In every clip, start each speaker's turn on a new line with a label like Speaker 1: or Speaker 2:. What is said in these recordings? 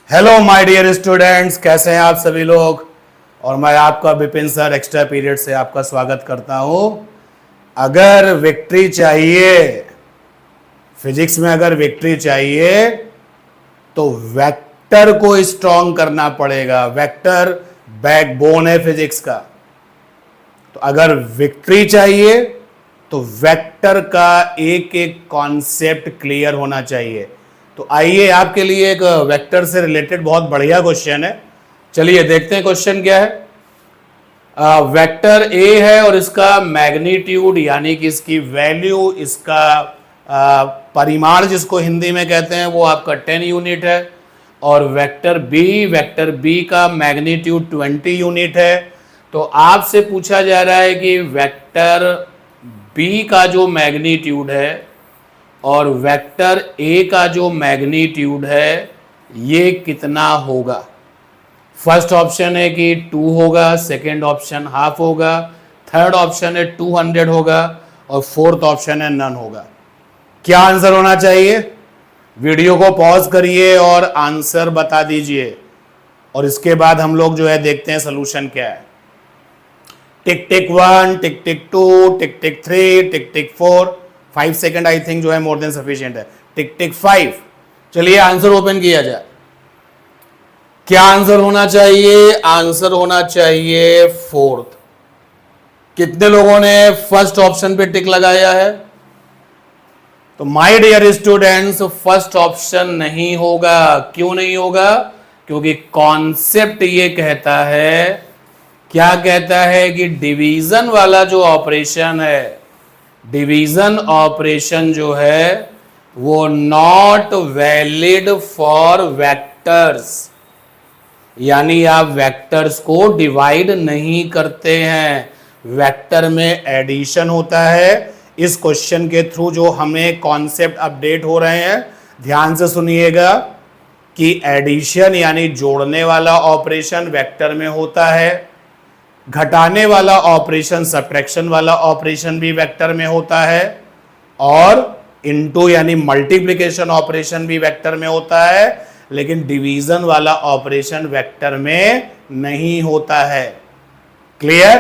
Speaker 1: Hello my dear students, कैसे हैं आप सभी लोग। और मैं आपका विपिन सर एक्स्ट्रा पीरियड से आपका स्वागत करता हूं। अगर विक्ट्री चाहिए, फिजिक्स में अगर विक्ट्री चाहिए तो वेक्टर को स्ट्रॉन्ग करना पड़ेगा। वेक्टर बैकबोन है फिजिक्स का। तो अगर विक्ट्री चाहिए तो वेक्टर का एक एक कॉन्सेप्ट क्लियर होना चाहिए। तो आइए आपके लिए एक वेक्टर से रिलेटेड बहुत बढ़िया क्वेश्चन है। चलिए देखते हैं क्वेश्चन क्या है। वेक्टर ए है और इसका मैग्नीट्यूड यानी कि इसकी वैल्यू, इसका परिमाण जिसको हिंदी में कहते हैं वो आपका 10 यूनिट है। और वेक्टर बी का मैग्नीट्यूड 20 यूनिट है। तो आपसे पूछा जा रहा है कि वेक्टर बी का जो मैग्नीट्यूड है और वेक्टर ए का जो मैग्नीट्यूड है ये कितना होगा। फर्स्ट ऑप्शन है कि 2 होगा, सेकेंड ऑप्शन हाफ होगा, थर्ड ऑप्शन है 200 होगा और फोर्थ ऑप्शन है नन होगा। क्या आंसर होना चाहिए? वीडियो को पॉज करिए और आंसर बता दीजिए और इसके बाद हम लोग जो है देखते हैं सोल्यूशन क्या है। टिक टिक 1, टिक टिक 2, टिक टिक 3, टिक टिक 4, 5 सेकेंड आई थिंक जो है मोर देन सफिशिएंट है। टिक टिक 5। चलिए आंसर ओपन किया जाए। क्या आंसर होना चाहिए? आंसर होना चाहिए फोर्थ। कितने लोगों ने फर्स्ट ऑप्शन पे टिक लगाया है? तो my dear students, first option नहीं होगा। क्यों नहीं होगा? क्योंकि कॉन्सेप्ट ये कहता है, क्या कहता है कि डिवीजन वाला जो ऑपरेशन है, डिवीजन ऑपरेशन जो है वो नॉट वैलिड फॉर वेक्टर्स। यानी आप वेक्टर्स को डिवाइड नहीं करते हैं, वेक्टर में एडिशन होता है। इस क्वेश्चन के थ्रू जो हमें कॉन्सेप्ट अपडेट हो रहे हैं, ध्यान से सुनिएगा कि एडिशन यानी जोड़ने वाला ऑपरेशन वेक्टर में होता है, घटाने वाला ऑपरेशन, सब्ट्रैक्शन वाला ऑपरेशन भी वेक्टर में होता है, और इनटू यानी मल्टीप्लिकेशन ऑपरेशन भी वेक्टर में होता है, लेकिन डिवीजन वाला ऑपरेशन वेक्टर में नहीं होता है। क्लियर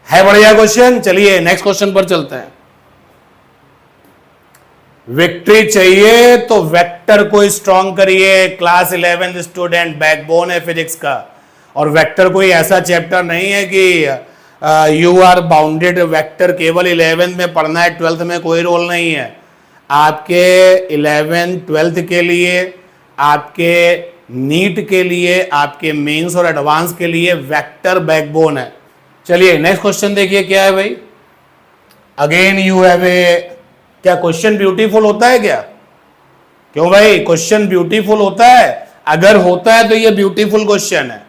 Speaker 1: है? बढ़िया क्वेश्चन। चलिए नेक्स्ट क्वेश्चन पर चलते हैं। विक्ट्री चाहिए तो वेक्टर को स्ट्रॉन्ग करिए। क्लास 11 स्टूडेंट, बैकबोन है फिजिक्स का। और वेक्टर कोई ऐसा चैप्टर नहीं है कि यू आर बाउंडेड, वेक्टर केवल 11th में पढ़ना है, 12th में कोई रोल नहीं है। आपके 11th 12th के लिए, आपके नीट के लिए, आपके मेंस और एडवांस के लिए वेक्टर बैकबोन है। चलिए नेक्स्ट क्वेश्चन देखिए क्या है भाई। अगेन यू हैव ए, क्या क्वेश्चन ब्यूटीफुल होता है क्या? क्यों भाई, क्वेश्चन ब्यूटीफुल होता है? अगर होता है तो ये ब्यूटीफुल क्वेश्चन है,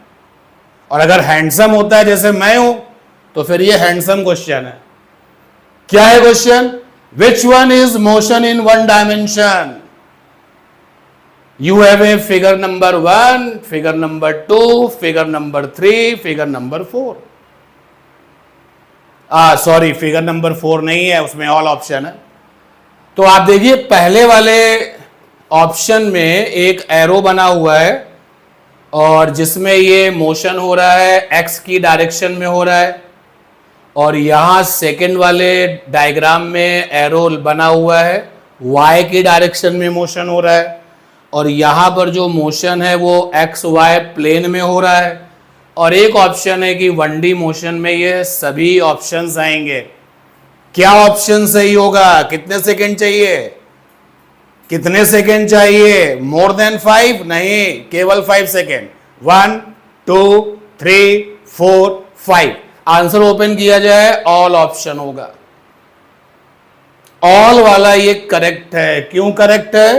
Speaker 1: और अगर हैंडसम होता है जैसे मैं हूं तो फिर ये हैंडसम क्वेश्चन है। क्या है question? Which one is motion in one dimension? You have a figure number 1, figure number 2, figure number 3, figure number 4। Sorry, figure number 4 नहीं है, उसमें ऑल ऑप्शन है। तो आप देखिए पहले वाले ऑप्शन में एक एरो बना हुआ है और जिसमें ये मोशन हो रहा है, एक्स की डायरेक्शन में हो रहा है, और यहां सेकंड वाले डायग्राम में एरो बना हुआ है, वाई की डायरेक्शन में मोशन हो रहा है, और यहां पर जो मोशन है वो एक्स वाई प्लेन में हो रहा है। और एक ऑप्शन है कि 1D मोशन में ये सभी ऑप्शंस आएंगे। क्या ऑप्शन सही होगा? कितने सेकंड चाहिए? कितने सेकंड चाहिए? मोर देन 5 नहीं, केवल 5 सेकंड। 1, 2, 3, 4, 5। आंसर ओपन किया जाए, ऑल ऑप्शन होगा। ऑल वाला ये करेक्ट है। क्यों करेक्ट है?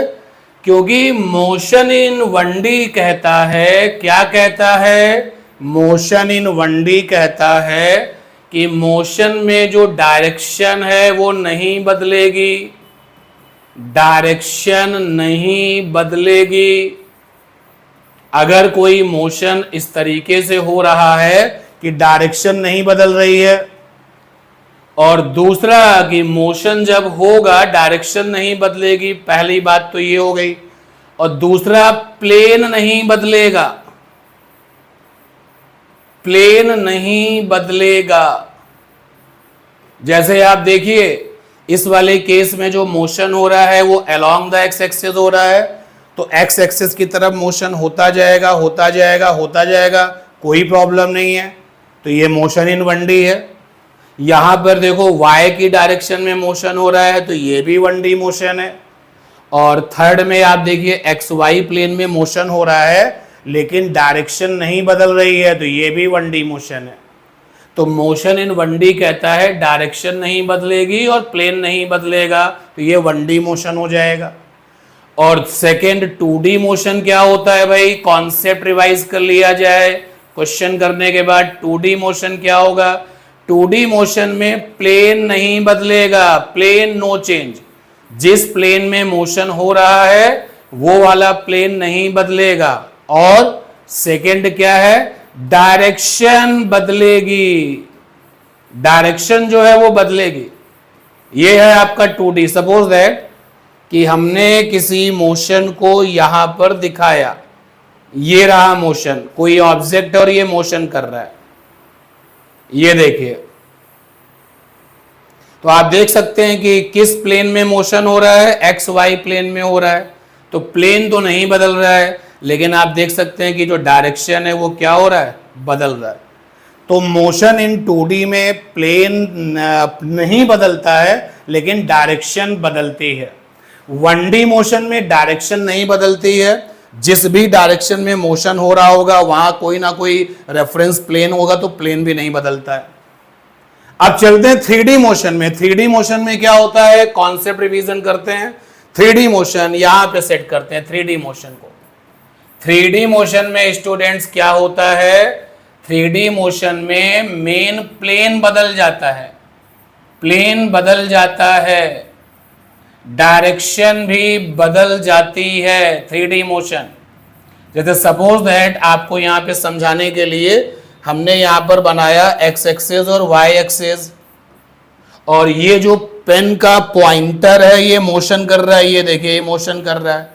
Speaker 1: क्योंकि मोशन इन 1D कहता है, क्या कहता है? मोशन इन 1D कहता है कि मोशन में जो डायरेक्शन है वो नहीं बदलेगी, डायरेक्शन नहीं बदलेगी। अगर कोई मोशन इस तरीके से हो रहा है कि डायरेक्शन नहीं बदल रही है, और दूसरा कि मोशन जब होगा डायरेक्शन नहीं बदलेगी, पहली बात तो ये हो गई। और दूसरा प्लेन नहीं बदलेगा, प्लेन नहीं बदलेगा। जैसे आप देखिए इस वाले केस में जो मोशन हो रहा है वो अलोंग द एक्स एक्सिस हो रहा है, तो एक्स एक्सिस की तरफ मोशन होता जाएगा होता जाएगा होता जाएगा, कोई प्रॉब्लम नहीं है। तो ये मोशन इन 1D है। यहां पर देखो y की डायरेक्शन में मोशन हो रहा है, तो ये भी 1D मोशन है। और थर्ड में आप देखिए एक्स वाई प्लेन में मोशन हो रहा है लेकिन डायरेक्शन नहीं बदल रही है, तो ये भी 1D मोशन है। तो मोशन इन 1D कहता है डायरेक्शन नहीं बदलेगी और प्लेन नहीं बदलेगा, तो ये 1D मोशन हो जाएगा। और सेकेंड 2D मोशन क्या होता है भाई, कॉन्सेप्ट रिवाइज कर लिया जाए क्वेश्चन करने के बाद। 2D मोशन क्या होगा, 2D मोशन में प्लेन नहीं बदलेगा, प्लेन नो चेंज। जिस प्लेन में मोशन हो रहा है वो वाला प्लेन नहीं बदलेगा। और सेकेंड क्या है, डायरेक्शन बदलेगी, डायरेक्शन जो है वो बदलेगी। ये है आपका 2D। सपोज दैट कि हमने किसी मोशन को यहां पर दिखाया, ये रहा मोशन, कोई ऑब्जेक्ट और ये मोशन कर रहा है, ये देखिए। तो आप देख सकते हैं कि किस प्लेन में मोशन हो रहा है, एक्स वाई प्लेन में हो रहा है। तो प्लेन तो नहीं बदल रहा है, लेकिन आप देख सकते हैं कि जो डायरेक्शन है वो क्या हो रहा है, बदल रहा है। तो मोशन इन 2D में प्लेन नहीं बदलता है लेकिन डायरेक्शन बदलती है। 1D मोशन में डायरेक्शन नहीं बदलती है, जिस भी डायरेक्शन में मोशन हो रहा होगा वहां कोई ना कोई रेफरेंस प्लेन होगा, तो प्लेन भी नहीं बदलता है। अब चलते हैं 3D मोशन में। 3D मोशन में क्या होता है, कॉन्सेप्ट रिवीजन करते हैं। 3D मोशन यहां पे सेट करते हैं 3D मोशन को। 3D मोशन में स्टूडेंट्स क्या होता है, 3D मोशन में मेन प्लेन बदल जाता है, प्लेन बदल जाता है, डायरेक्शन भी बदल जाती है 3D मोशन। जैसे सपोज दैट आपको यहां पे समझाने के लिए हमने यहां पर बनाया एक्स एक्सिस और वाई एक्सिस, और ये जो पेन का पॉइंटर है ये मोशन कर रहा है, ये देखिए ये मोशन कर रहा है।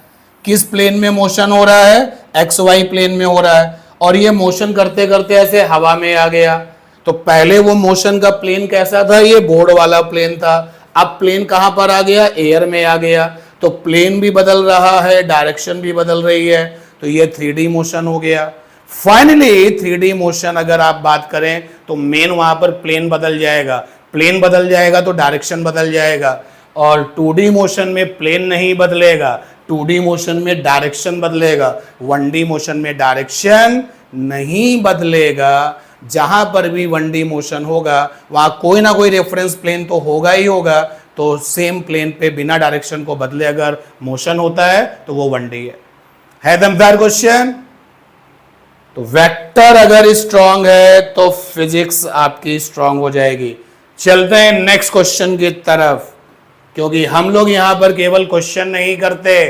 Speaker 1: किस प्लेन में मोशन हो रहा है, एक्स वाई प्लेन में हो रहा है। और ये मोशन करते करते ऐसे हवा में आ गया। तो पहले वो मोशन का प्लेन कैसा था, ये बोर्ड वाला प्लेन था। अब प्लेन कहां पर आ गया, एयर में आ गया। तो प्लेन भी बदल रहा है, डायरेक्शन भी बदल रही है, तो ये 3D मोशन हो गया। फाइनली 3D मोशन अगर आप बात करें तो मेन वहां पर प्लेन बदल जाएगा, प्लेन बदल जाएगा तो डायरेक्शन बदल जाएगा। और 2D मोशन में प्लेन नहीं बदलेगा, 2D मोशन में डायरेक्शन बदलेगा, 1D मोशन में डायरेक्शन नहीं बदलेगा। जहां पर भी 1D मोशन होगा वहां कोई ना कोई रेफरेंस प्लेन तो होगा ही होगा। तो सेम प्लेन पे बिना डायरेक्शन को बदले अगर मोशन होता है तो वो 1D है दमदार क्वेश्चन। तो वेक्टर अगर स्ट्रांग है तो फिजिक्स आपकी स्ट्रांग हो जाएगी। चलते हैं नेक्स्ट क्वेश्चन की तरफ, क्योंकि हम लोग यहां पर केवल क्वेश्चन नहीं करते,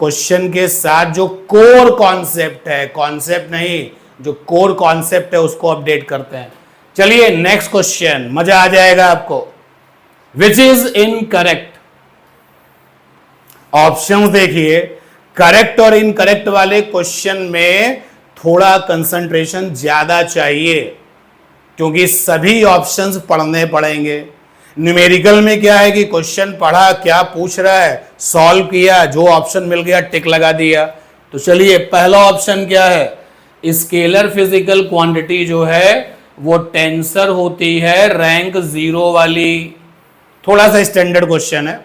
Speaker 1: क्वेश्चन के साथ जो कोर कॉन्सेप्ट है, कॉन्सेप्ट नहीं, जो कोर कॉन्सेप्ट है उसको अपडेट करते हैं। चलिए नेक्स्ट क्वेश्चन, मजा आ जाएगा आपको। विच इज इनकरेक्ट, ऑप्शंस देखिए। करेक्ट और इनकरेक्ट वाले क्वेश्चन में थोड़ा कंसंट्रेशन ज्यादा चाहिए, क्योंकि सभी ऑप्शंस पढ़ने पड़ेंगे। न्यूमेरिकल में क्या है कि क्वेश्चन पढ़ा, क्या पूछ रहा है, सॉल्व किया, जो ऑप्शन मिल गया टिक लगा दिया। तो चलिए पहला ऑप्शन क्या है, स्केलर फिजिकल क्वांटिटी जो है वो टेंसर होती है रैंक 0 वाली। थोड़ा सा स्टैंडर्ड क्वेश्चन है।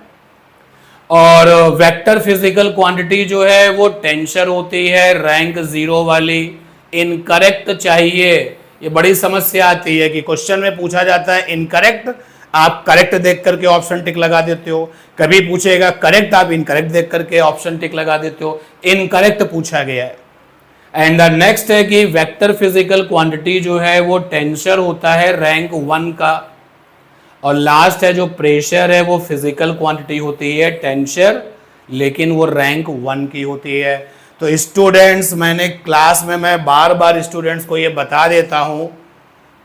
Speaker 1: और वेक्टर फिजिकल क्वांटिटी जो है वो टेंसर होती है रैंक 0 वाली। इनकरेक्ट चाहिए, ये बड़ी समस्या आती है कि क्वेश्चन में पूछा जाता है इनकरेक्ट, आप करेक्ट देख करके ऑप्शन टिक लगा देते हो। कभी पूछेगा करेक्ट, आप इनकरेक्ट देख करके ऑप्शन टिक लगा देते हो। इनकरेक्ट पूछा गया है। एंड द नेक्स्ट है कि वेक्टर फिजिकल क्वांटिटी जो है वो टेंसर होता है रैंक 1 का। और लास्ट है जो प्रेशर है वो फिजिकल क्वांटिटी होती है टेंसर, लेकिन वो रैंक 1 की होती है। तो स्टूडेंट्स, मैंने क्लास में मैं बार बार स्टूडेंट्स को ये बता देता हूं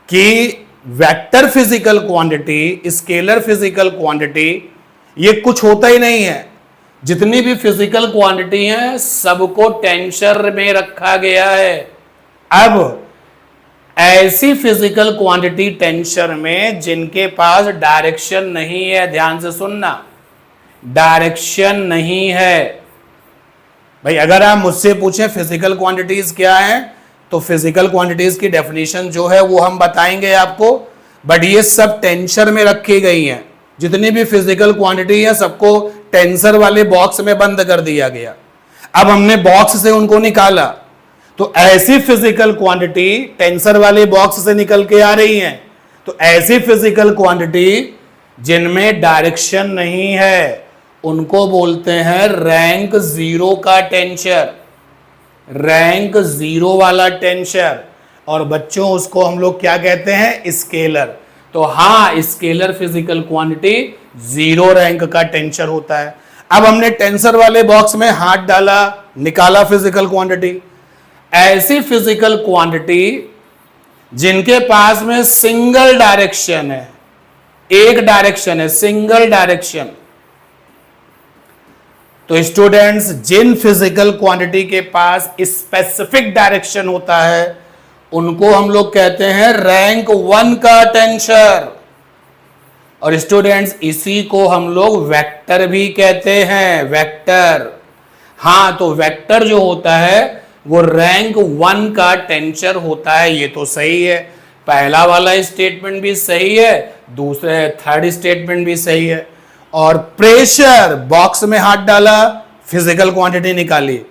Speaker 1: कि vector physical quantity, scalar physical quantity, ये कुछ होता ही नहीं है। जितनी भी फिजिकल क्वांटिटी है सबको टेंसर में रखा गया है। अब ऐसी फिजिकल क्वांटिटी टेंसर में जिनके पास डायरेक्शन नहीं है, ध्यान से सुनना, डायरेक्शन नहीं है। भाई अगर आप मुझसे पूछें फिजिकल क्वांटिटीज क्या है, तो फिजिकल क्वांटिटीज की डेफिनेशन जो है वो हम बताएंगे आपको, बट ये सब टेंसर में रखी गई हैं। जितनी भी फिजिकल क्वांटिटी है सबको टेंसर वाले बॉक्स में बंद कर दिया गया। अब हमने बॉक्स से उनको निकाला, तो ऐसी फिजिकल क्वांटिटी टेंसर वाले बॉक्स से निकल के आ रही हैं। तो ऐसी फिजिकल क्वांटिटी जिनमें डायरेक्शन नहीं है उनको बोलते हैं रैंक जीरो का टेंसर, रैंक जीरो वाला टेंसर। और बच्चों उसको हम लोग क्या कहते हैं, स्केलर। तो हाँ, scalar physical quantity zero rank का टेंसर होता है। अब हमने टेंसर वाले बॉक्स में हाथ डाला, निकाला फिजिकल क्वांटिटी। ऐसी फिजिकल क्वांटिटी जिनके पास में सिंगल डायरेक्शन है, एक डायरेक्शन है, सिंगल डायरेक्शन। तो स्टूडेंट्स, जिन फिजिकल क्वांटिटी के पास स्पेसिफिक डायरेक्शन होता है उनको हम लोग कहते हैं रैंक वन का टेंसर। और स्टूडेंट्स, इसी को हम लोग वेक्टर भी कहते हैं, वेक्टर। हाँ, तो वेक्टर जो होता है वो रैंक वन का टेंसर होता है। ये तो सही है, पहला वाला स्टेटमेंट भी सही है, दूसरे थर्ड स्टेटमेंट भी सही है। और प्रेशर, बॉक्स में हाथ डाला, फिजिकल क्वांटिटी निकाली।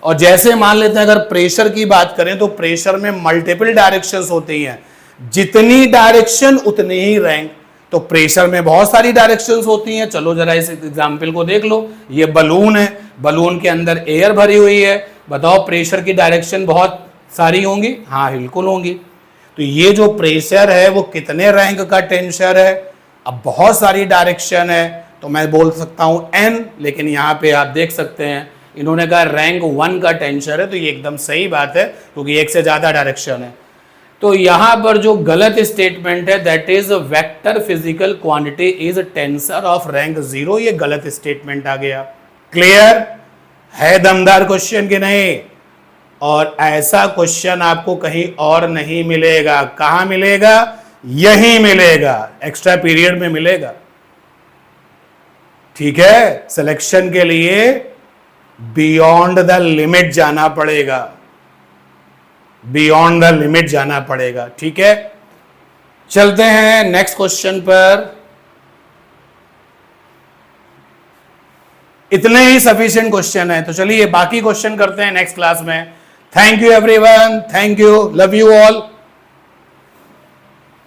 Speaker 1: और जैसे मान लेते हैं अगर प्रेशर की बात करें तो प्रेशर में मल्टीपल डायरेक्शंस होती हैं, जितनी डायरेक्शन उतनी ही रैंक। तो प्रेशर में बहुत सारी डायरेक्शंस होती हैं। चलो जरा इस एग्जांपल को देख लो। ये बलून है, बलून के अंदर एयर भरी हुई है। बताओ प्रेशर की डायरेक्शन बहुत सारी होंगी? हाँ, बिल्कुल होंगी। तो ये जो प्रेशर है वो कितने रैंक का टेंसर है? अब बहुत सारी डायरेक्शन है तो मैं बोल सकता हूं n, लेकिन यहाँ पे आप देख सकते हैं इन्होंने कहा रैंक वन का टेंसर है, तो ये एकदम सही बात है क्योंकि एक से ज्यादा डायरेक्शन है। तो यहां पर जो गलत स्टेटमेंट है that is vector physical quantity is tensor of rank zero, ये गलत स्टेटमेंट आ गया। क्लियर है? दमदार क्वेश्चन कि नहीं? और ऐसा क्वेश्चन आपको कहीं और नहीं मिलेगा। कहां मिलेगा? यही मिलेगा, एक्स्ट्रा पीरियड में मिलेगा। ठीक है, सिलेक्शन के लिए बियॉन्ड द लिमिट जाना पड़ेगा, बियॉन्ड द लिमिट जाना पड़ेगा। ठीक है, चलते हैं नेक्स्ट क्वेश्चन पर। इतने ही सफिशिएंट क्वेश्चन है, तो चलिए बाकी क्वेश्चन करते हैं नेक्स्ट क्लास में। Thank you everyone, thank you, love you all.